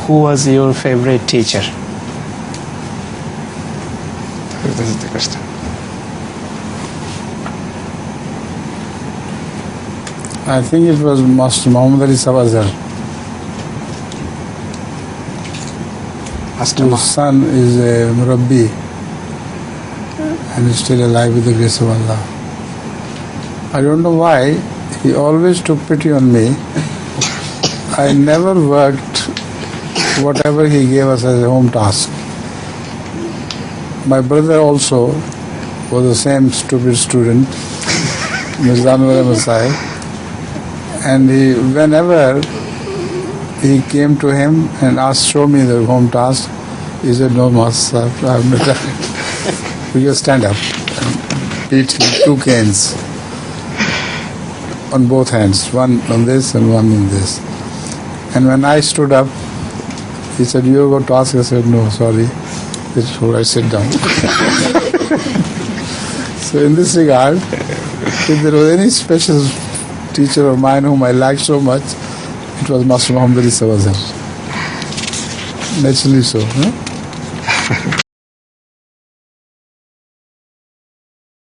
who was your favorite teacher? I think it was Master Muhammad Ali Sabazar. His son is a Murabbi and is still alive with the grace of Allah. I don't know why he always took pity on me. I never worked whatever he gave us as a home task. My brother also was the same stupid student, Mirza, and whenever he came to him and asked, show me the home task, he said, no, Master, I have not done it. We just stand up and beat him 2 canes on both hands, one on this and one in this. And when I stood up, he said, you have a task? I said, no, sorry. I sit down. So in this regard, if there was any special teacher of mine whom I liked so much, it was Master Muhammad Ali Sabazar. Naturally so.